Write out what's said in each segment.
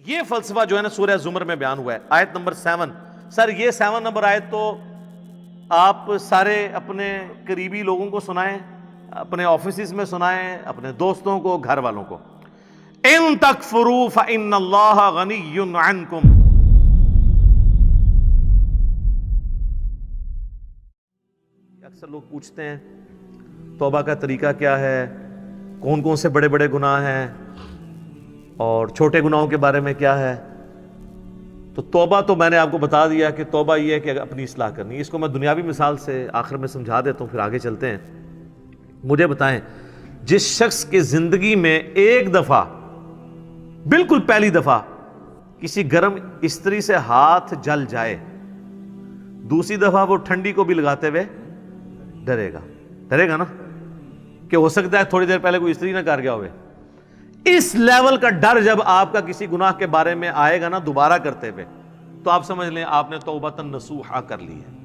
یہ فلسفہ جو ہے نا سورہ زمر میں بیان ہوا ہے، آیت نمبر 7۔ سر یہ 7 نمبر آیت تو آپ سارے اپنے قریبی لوگوں کو سنائیں، اپنے آفیسز میں سنائیں، اپنے دوستوں کو، گھر والوں کو۔ ان تکفروا فإن اللہ غنی عنکم۔ اکثر لوگ پوچھتے ہیں توبہ کا طریقہ کیا ہے، کون کون سے بڑے بڑے گناہ ہیں اور چھوٹے گناہوں کے بارے میں کیا ہے۔ تو توبہ تو میں نے آپ کو بتا دیا کہ توبہ یہ ہے کہ اپنی اصلاح کرنی ہے۔ اس کو میں دنیاوی مثال سے آخر میں سمجھا دیتا ہوں، پھر آگے چلتے ہیں۔ مجھے بتائیں، جس شخص کی زندگی میں ایک دفعہ، بالکل پہلی دفعہ، کسی گرم استری سے ہاتھ جل جائے، دوسری دفعہ وہ ٹھنڈی کو بھی لگاتے ہوئے ڈرے گا نا کہ ہو سکتا ہے تھوڑی دیر پہلے کوئی استری نہ کر گیا ہوئے۔ اس لیول کا ڈر جب آپ کا کسی گناہ کے بارے میں آئے گا نا دوبارہ کرتے ہوئے، تو آپ سمجھ لیں آپ نے توبۃ نصوحا کر لی ہے۔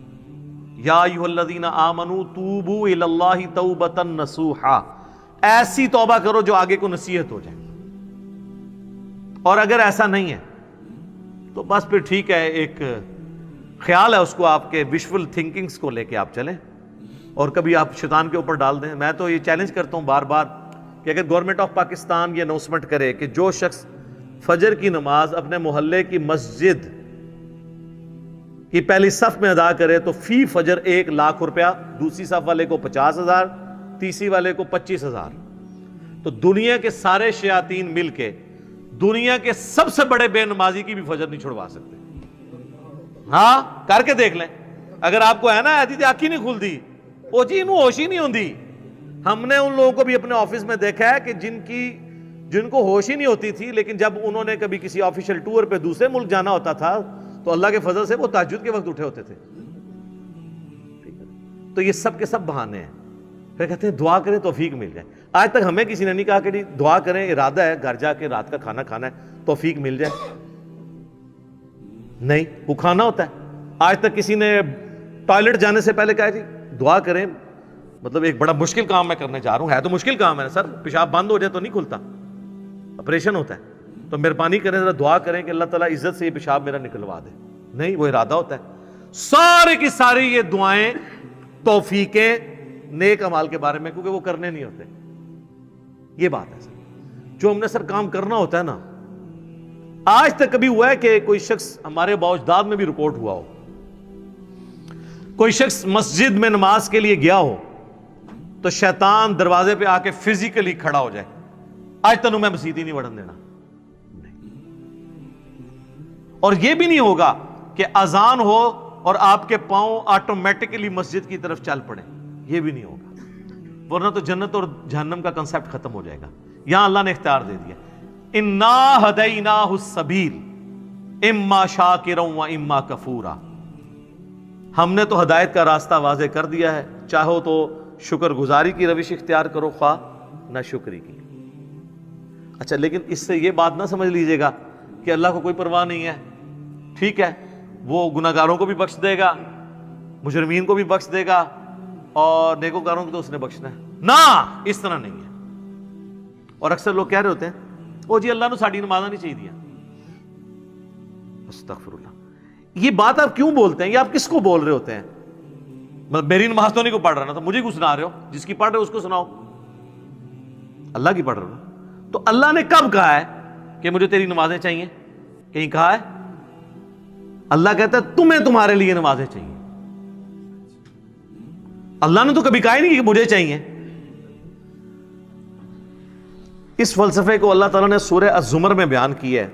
یا ایھا الذین آمنوا توبوا الی اللہ توبۃ نصوحا، ایسی توبہ کرو جو آگے کو نصیحت ہو جائے۔ اور اگر ایسا نہیں ہے تو بس پھر ٹھیک ہے، ایک خیال ہے اس کو، آپ کے ویژول تھنکنگز کو لے کے آپ چلیں اور کبھی آپ شیطان کے اوپر ڈال دیں۔ میں تو یہ چیلنج کرتا ہوں بار بار کہ اگر گورنمنٹ آف پاکستان یہ اناؤنسمنٹ کرے کہ جو شخص فجر کی نماز اپنے محلے کی مسجد کی پہلی صف میں ادا کرے تو فی فجر 1 لاکھ روپیہ، دوسری صف والے کو 50,000، تیسری والے کو 25,000۔ تو دنیا کے سارے شیاطین مل کے دنیا کے سب سے بڑے بے نمازی کی بھی فجر نہیں چھڑوا سکتے۔ ہاں کر کے دیکھ لیں، اگر آپ کو ہے نا ایسی آنکھ ہی نہیں کھلتی، وہ جی انہوں ہوش ہی نہیں ہوندی۔ ہم نے ان لوگوں کو بھی اپنے آفس میں دیکھا ہے کہ جن کو ہوش ہی نہیں ہوتی تھی، لیکن جب انہوں نے کبھی کسی آفیشیل ٹور پہ دوسرے ملک جانا ہوتا تھا تو اللہ کے فضل سے وہ تہجد کے وقت اٹھے ہوتے تھے۔ تو یہ سب کے سب بہانے ہیں۔ پھر کہتے ہیں دعا کریں توفیق مل جائے۔ آج تک ہمیں کسی نے نہیں کہا کہ دعا کریں، ارادہ ہے گھر جا کے رات کا کھانا کھانا ہے توفیق مل جائے، نہیں، وہ کھانا ہوتا ہے۔ آج تک کسی نے ٹوائلٹ جانے سے پہلے کہا جی دعا کریں، مطلب ایک بڑا مشکل کام میں کرنے جا رہا ہوں، ہے تو مشکل کام ہے سر، پیشاب بند ہو جائے تو نہیں کھلتا، آپریشن ہوتا ہے، تو مہربانی کریں ذرا دعا کریں کہ اللہ تعالیٰ عزت سے یہ پیشاب میرا نکلوا دے، نہیں، وہ ارادہ ہوتا ہے۔ سارے کی ساری یہ دعائیں توفیقیں نیک اعمال کے بارے میں، کیونکہ وہ کرنے نہیں ہوتے۔ یہ بات ہے سر، جو ہم نے سر کام کرنا ہوتا ہے نا، آج تک کبھی ہوا ہے کہ کوئی شخص ہمارے باوجداد میں بھی رپورٹ ہوا ہو، کوئی شخص مسجد میں نماز کے لیے گیا ہو تو شیطان دروازے پہ آ کے فزیکلی کھڑا ہو جائے، آج تنوں میں مسجد ہی نہیں وڑن دینا، نہیں۔ اور یہ بھی نہیں ہوگا کہ اذان ہو اور آپ کے پاؤں آٹومیٹکلی مسجد کی طرف چل پڑے، یہ بھی نہیں ہوگا، ورنہ تو جنت اور جہنم کا کنسپٹ ختم ہو جائے گا۔ یہاں اللہ نے اختیار دے دیا، انا ہدیناہ السبیل اما شاکرا و اما کفورا، ہم نے تو ہدایت کا راستہ واضح کر دیا ہے، چاہو تو شکر گزاری کی روش اختیار کرو، خواہ نہ شکری کی۔ اچھا، لیکن اس سے یہ بات نہ سمجھ لیجئے گا کہ اللہ کو کوئی پرواہ نہیں ہے، ٹھیک ہے وہ گناہگاروں کو بھی بخش دے گا، مجرمین کو بھی بخش دے گا، اور نیکوکاروں کو تو اس نے بخشنا ہے، نہ، اس طرح نہیں ہے۔ اور اکثر لوگ کہہ رہے ہوتے ہیں او جی اللہ نے ساڑی نمازہ نہیں چاہیے دیا، استغفر اللہ۔ یہ بات آپ کیوں بولتے ہیں؟ یہ آپ کس کو بول رہے ہوتے ہیں؟ مطلب میری نماز تو نہیں کو پڑھ رہا نا، تو مجھے کیوں سنا رہے ہو؟ جس کی پڑھ رہے ہو اس کو سناؤ، اللہ کی پڑھ رہے ہو۔ تو اللہ نے کب کہا ہے کہ مجھے تیری نمازیں چاہیے؟ کہیں کہا ہے؟ اللہ کہتا ہے تمہیں تمہارے لیے نمازیں چاہیے، اللہ نے تو کبھی کہا ہی نہیں کہ مجھے چاہیے۔ اس فلسفے کو اللہ تعالیٰ نے سورہ الزمر میں بیان کیا ہے،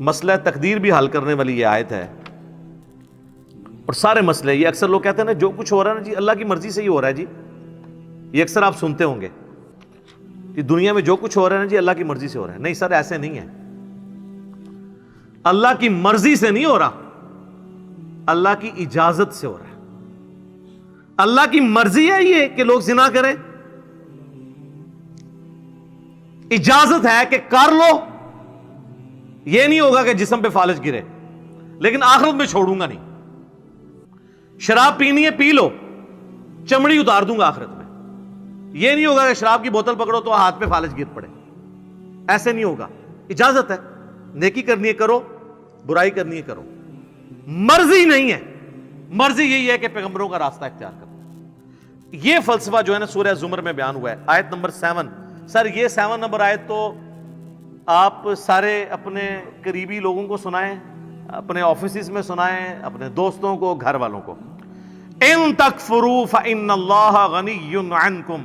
مسئلہ تقدیر بھی حل کرنے والی یہ آیت ہے، اور سارے مسئلے، یہ اکثر لوگ کہتے ہیں نا جو کچھ ہو رہا ہے نا جی اللہ کی مرضی سے ہی ہو رہا ہے جی، یہ اکثر آپ سنتے ہوں گے کہ دنیا میں جو کچھ ہو رہا ہے نا جی اللہ کی مرضی سے ہو رہا ہے۔ نہیں سر، ایسے نہیں ہے، اللہ کی مرضی سے نہیں ہو رہا، اللہ کی اجازت سے ہو رہا ہے۔ اللہ کی مرضی ہے یہ کہ لوگ زنا کریں، اجازت ہے کہ کر لو، یہ نہیں ہوگا کہ جسم پہ فالج گرے، لیکن آخرت میں چھوڑوں گا نہیں۔ شراب پینی ہے پی لو، چمڑی اتار دوں گا آخرت میں، یہ نہیں ہوگا کہ شراب کی بوتل پکڑو تو ہاتھ پہ فالج گر پڑے، ایسے نہیں ہوگا، اجازت ہے، نیکی کرنی ہے کرو، برائی کرنی ہے کرو، مرضی نہیں ہے، مرضی یہی ہے کہ پیغمبروں کا راستہ اختیار کرو۔ یہ فلسفہ جو ہے نا سورہ زمر میں بیان ہوا ہے، آیت نمبر 7۔ سر یہ 7 نمبر آیت تو آپ سارے اپنے قریبی لوگوں کو سنائیں، اپنے آفیسز میں سنائیں، اپنے دوستوں کو، گھر والوں کو۔ ان تکفروا فإن اللہ غنی عنکم،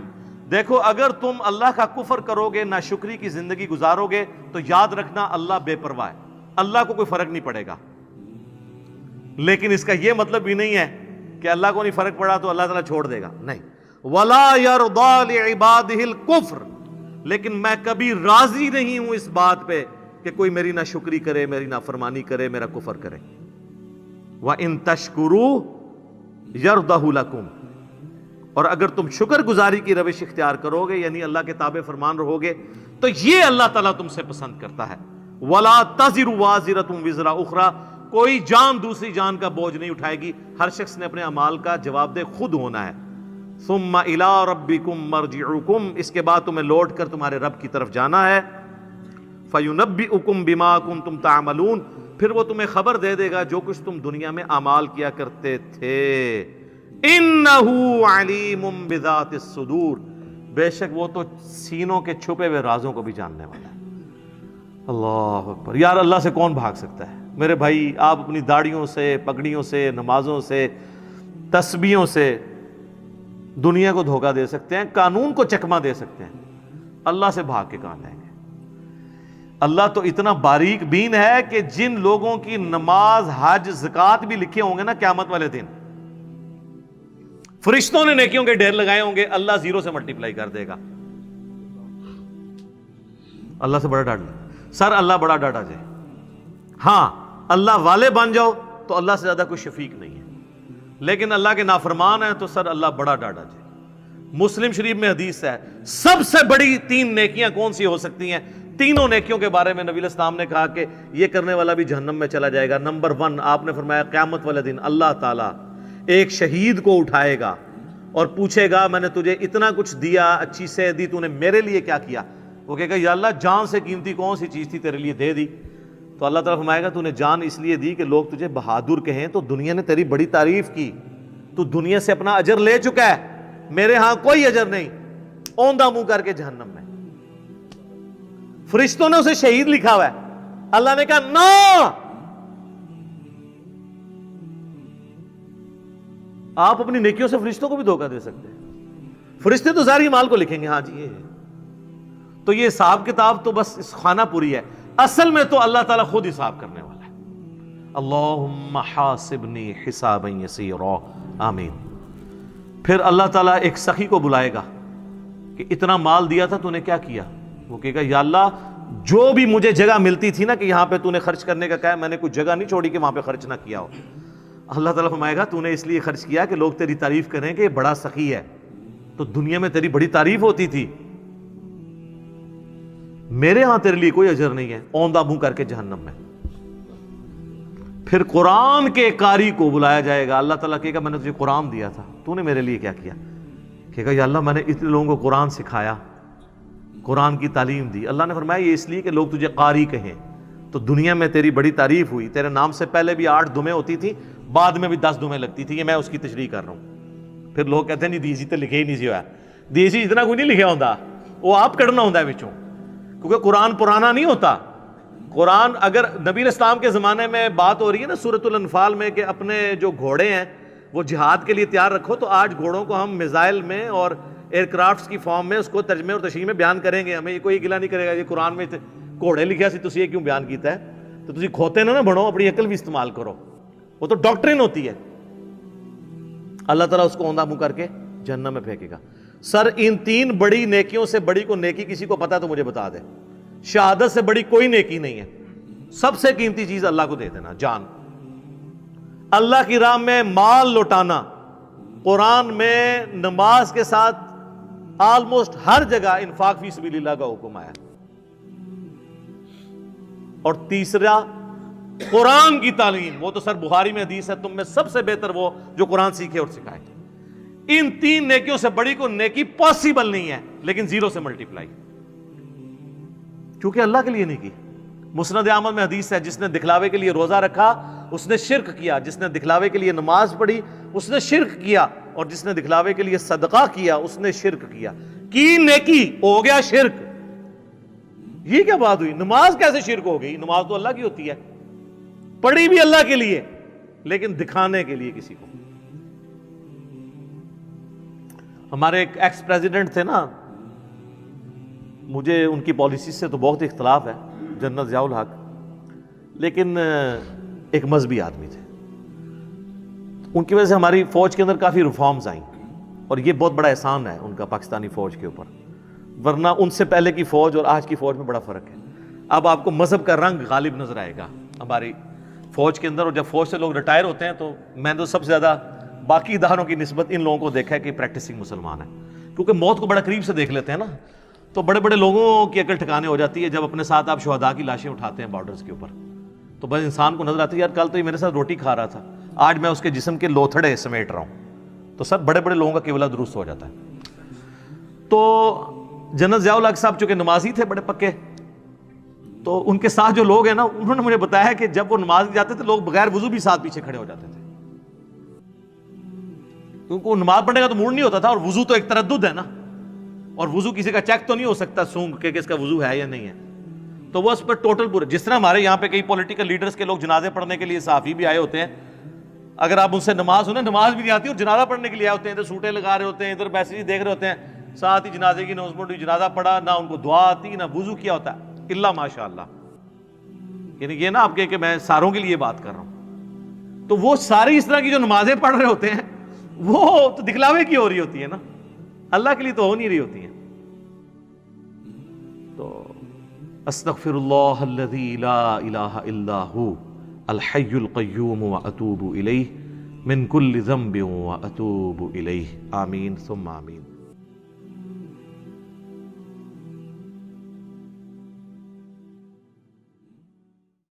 دیکھو اگر تم اللہ کا کفر کرو گے، ناشکری کی زندگی گزارو گے، تو یاد رکھنا اللہ بے پرواہ ہے، اللہ کو کوئی فرق نہیں پڑے گا۔ لیکن اس کا یہ مطلب بھی نہیں ہے کہ اللہ کو نہیں فرق پڑا تو اللہ تعالیٰ چھوڑ دے گا، نہیں۔ وَلَا يَرْضَى لِعِبَادِهِ الْكُفْرِ، لیکن میں کبھی راضی نہیں ہوں اس بات پہ کہ کوئی میری ناشکری کرے، میری نافرمانی کرے، میرا کفر کرے۔ وَإِن تَشْكُرُوا يَرْضَهُ لَكُمْ، اور اگر تم شکر گزاری کی روش اختیار کرو گے، یعنی اللہ کے تابع فرمان رہو گے، تو یہ اللہ تعالیٰ تم سے پسند کرتا ہے۔ وَلَا تَزِرُ وَازِرَةٌ وِزْرَ أُخْرَى، کوئی جان دوسری جان کا بوجھ نہیں اٹھائے گی، ہر شخص نے اپنے اعمال کا جواب دہ خود ہونا ہے۔ ثم الى ربکم مرجعکم، اس کے بعد تمہیں لوٹ کر تمہارے رب کی طرف جانا ہے۔ فینبئکم بما کنتم تعملون، پھر وہ تمہیں خبر دے دے گا جو کچھ تم دنیا میں اعمال کیا کرتے تھے۔ انہ علیم بذات الصدور، بے شک وہ تو سینوں کے چھپے ہوئے رازوں کو بھی جاننے والا ہے۔ اللہ اکبر، یار اللہ سے کون بھاگ سکتا ہے؟ میرے بھائی آپ اپنی داڑھیوں سے، پگڑیوں سے، نمازوں سے، تسبیحوں سے دنیا کو دھوکہ دے سکتے ہیں، قانون کو چکمہ دے سکتے ہیں، اللہ سے بھاگ کے کہاں جائیں گے؟ اللہ تو اتنا باریک بین ہے کہ جن لوگوں کی نماز، حج، زکوٰۃ بھی لکھے ہوں گے نا قیامت والے دن، فرشتوں نے نیکیوں کے ڈھیر لگائے ہوں گے، اللہ 0 سے ملٹیپلائی کر دے گا۔ اللہ سے بڑا ڈر لے سر، اللہ بڑا ڈاٹا جائے۔ ہاں اللہ والے بن جاؤ تو اللہ سے زیادہ کوئی شفیق نہیں ہے، لیکن اللہ کے نافرمان ہیں تو سر اللہ بڑا ڈاٹا جائے۔ مسلم شریف میں حدیث ہے، سب سے بڑی 3 نیکیاں کون سی ہو سکتی ہیں؟ تینوں نیکیوں کے بارے میں نبی علیہ السلام نے کہا کہ یہ کرنے والا بھی جہنم میں چلا جائے گا۔ نمبر 1 آپ نے فرمایا قیامت والے دن اللہ تعالیٰ ایک شہید کو اٹھائے گا اور پوچھے گا میں نے تجھے اتنا کچھ دیا، اچھی صحت دی، تو نے میرے لیے کیا کیا؟ وہ کہے گا یا اللہ جان سے قیمتی کون سی چیز تھی تیرے لیے دے دی؟ تو اللہ تعالیٰ فرمائے گا تو نے جان اس لیے دی کہ لوگ تجھے بہادر کہیں، تو دنیا نے تیری بڑی تعریف کی، تو دنیا سے اپنا اجر لے چکا ہے، میرے ہاں کوئی اجر نہیں، اوندھا منہ کر کے جہنم میں۔ فرشتوں نے اسے شہید لکھا ہوا ہے، اللہ نے کہا نا، آپ اپنی نیکیوں سے فرشتوں کو بھی دھوکہ دے سکتے ہیں، فرشتے تو ظاہری مال کو لکھیں گے، ہاں جی یہ ہے۔ تو یہ حساب کتاب تو بس اس خانہ پوری ہے، اصل میں تو اللہ تعالیٰ خود حساب کرنے والا ہے۔ اللہم حاسبنی حسابا یسیرا، آمین۔ پھر اللہ تعالیٰ ایک سخی کو بلائے گا کہ اتنا مال دیا تھا تو نے کیا کیا؟ وہ کہے گا یا اللہ جو بھی مجھے جگہ ملتی تھی نا کہ یہاں پہ تو نے خرچ کرنے کا کہا، میں نے کوئی جگہ نہیں چھوڑی کہ وہاں پہ خرچ نہ کیا ہو۔ اللہ تعالیٰ فرمائے گا تو نے اس لیے خرچ کیا کہ لوگ تیری تعریف کریں کہ یہ بڑا سخی ہے، تو دنیا میں تیری بڑی تعریف ہوتی تھی، میرے ہاں تیرے لیے کوئی اجر نہیں ہے، اوندھا منہ کر کے جہنم میں۔ پھر قرآن کے قاری کو بلایا جائے گا، اللہ تعالیٰ کہے گا میں نے تجھے قرآن دیا تھا، تو نے میرے لیے کیا کیا؟ کہے گا یا اللہ میں نے اتنے لوگوں کو قرآن سکھایا، قرآن کی تعلیم دی۔ اللہ نے فرمایا یہ اس لیے کہ لوگ تجھے قاری کہیں، تو دنیا میں تیری بڑی تعریف ہوئی، تیرے نام سے پہلے بھی 8 دمیں ہوتی تھی، بعد میں بھی 10 دمیں لگتی تھی، یہ میں اس کی تشریح کر رہا ہوں۔ پھر لوگ کہتے ہیں نہیں دیسی تو لکھے ہی نہیں سی ہوا، دیسی اتنا کوئی نہیں لکھا ہوتا، وہ آپ کڑنا ہوتا ہے بچوں، کیونکہ قرآن پرانا نہیں ہوتا۔ قرآن اگر نبی اسلام کے زمانے میں بات ہو رہی ہے نا سورۃ الانفال میں کہ اپنے جو گھوڑے ہیں وہ جہاد کے لیے تیار رکھو، تو آج گھوڑوں کو ہم میزائل میں اور ایئر کرافٹس کی فارم میں اس کو ترجمے اور تشریح میں بیان کریں گے، ہمیں یہ کوئی گلا نہیں کرے گا یہ قرآن میں گھوڑے لکھا سی تسی یہ کیوں بیان کیتا ہے؟ تو تسی کھوتے نہ بنو، اپنی عقل بھی استعمال کرو، وہ تو ڈاکٹرن ہوتی ہے۔ اللہ تعالیٰ اس کو اوندھا منہ کر کے جہنم میں پھینکے گا۔ سر ان 3 بڑی نیکیوں سے بڑی کو نیکی کسی کو پتا تو مجھے بتا دے، شہادت سے بڑی کوئی نیکی نہیں ہے۔ سب سے قیمتی چیز اللہ کو دے دینا، جان، اللہ کی راہ میں مال لوٹانا، قرآن میں نماز کے ساتھ آلموسٹ ہر جگہ انفاق فی سبیل اللہ کا حکم آیا۔ اور تیسرا قرآن کی تعلیم، وہ تو سر بخاری میں حدیث ہے تم میں سب سے بہتر وہ جو قرآن سیکھے اور سکھائے۔ ان 3 نیکیوں سے بڑی کو نیکی پاسبل نہیں ہے، لیکن 0 سے ملٹیپلائی، کیونکہ اللہ کے لیے نہیں کی، مسند احمد میں حدیث ہے جس نے دکھلاوے کے لیے روزہ رکھا اس نے شرک کیا، جس نے دکھلاوے کے لیے نماز پڑھی اس نے شرک کیا، اور جس نے دکھلاوے کے لیے صدقہ کیا اس نے شرک کیا. کی نیکی ہو گیا شرک. یہ کیا بات ہوئی؟ نماز کیسے شرک ہو گئی؟ نماز تو اللہ کی ہوتی ہے، پڑھی بھی اللہ کے لیے لیکن دکھانے کے لیے کسی کو. ہمارے ایک ایکس پریزیڈنٹ تھے نا، مجھے ان کی پالیسی سے تو بہت اختلاف ہے، جنرل ضیاء الحق، لیکن ایک مذہبی آدمی تھے. ان کی وجہ سے ہماری فوج کے اندر کافی ریفارمز آئیں، اور یہ بہت بڑا احسان ہے ان کا پاکستانی فوج کے اوپر، ورنہ ان سے پہلے کی فوج اور آج کی فوج میں بڑا فرق ہے. اب آپ کو مذہب کا رنگ غالب نظر آئے گا ہماری فوج کے اندر. اور جب فوج سے لوگ ریٹائر ہوتے ہیں تو میں تو سب سے زیادہ باقی اداروں کی نسبت ان لوگوں کو دیکھا ہے کہ پریکٹسنگ مسلمان ہیں، کیونکہ موت کو بڑا قریب سے دیکھ لیتے ہیں نا، تو بڑے بڑے لوگوں کی عقل ٹھکانے ہو جاتی ہے. جب اپنے ساتھ آپ شہداء کی لاشیں اٹھاتے ہیں بارڈرز کے اوپر، تو بس انسان کو نظر آتی ہے یار کل تو یہ میرے ساتھ روٹی کھا رہا تھا، آج میں اس کے جسم کے لوتھڑے سمیٹ رہا ہوں. تو سر بڑے بڑے لوگوں کا قبلہ درست ہو جاتا ہے. تو جنرل ضیاء الحق صاحب چونکہ نمازی تھے بڑے پکے، تو ان کے ساتھ جو لوگ ہیں نا انہوں نے مجھے بتایا کہ جب وہ نماز جاتے تھے لوگ بغیر وضو بھی ساتھ پیچھے کھڑے ہو جاتے تھے، کیونکہ وہ نماز پڑھنے کا تو موڈ نہیں ہوتا تھا، اور وضو تو ایک تردد ہے نا، اور وضو کسی کا چیک تو نہیں ہو سکتا سونگ کہ اس کا وضو ہے یا نہیں ہے. تو وہ اس پر ٹوٹل پورے، جس طرح ہمارے یہاں پہ کئی پولیٹیکل لیڈرز کے لوگ جنازے پڑھنے کے لیے صحافی بھی آئے ہوتے ہیں، اگر آپ ان سے نماز سنیں نماز بھی نہیں آتی اور جنازہ پڑھنے کے لیے آئے ہوتے ہیں، ادھر سوٹیں لگا رہے ہوتے ہیں، ادھر میسیج دیکھ رہے ہوتے ہیں، ساتھ ہی جنازے کی اناؤنسمنٹ، جنازہ پڑھا، نہ ان کو دعا آتی نہ وضو کیا ہوتا ہے، الا ماشاء اللہ. یعنی یہ نا آپ کہ میں ساروں کے لیے بات کر رہا ہوں. تو وہ ساری اس طرح کی جو نمازیں پڑھ رہے ہوتے ہیں وہ تو دکھلاوے کی ہو رہی ہوتی ہے نا، اللہ کے لیے تو ہو نہیں رہی ہوتی ہیں. تو استغفر اللہ الذی لا الہ الا ہو الحی القیوم واتوب الیہ من کل ذنب واتوب الیہ. آمین ثم آمین.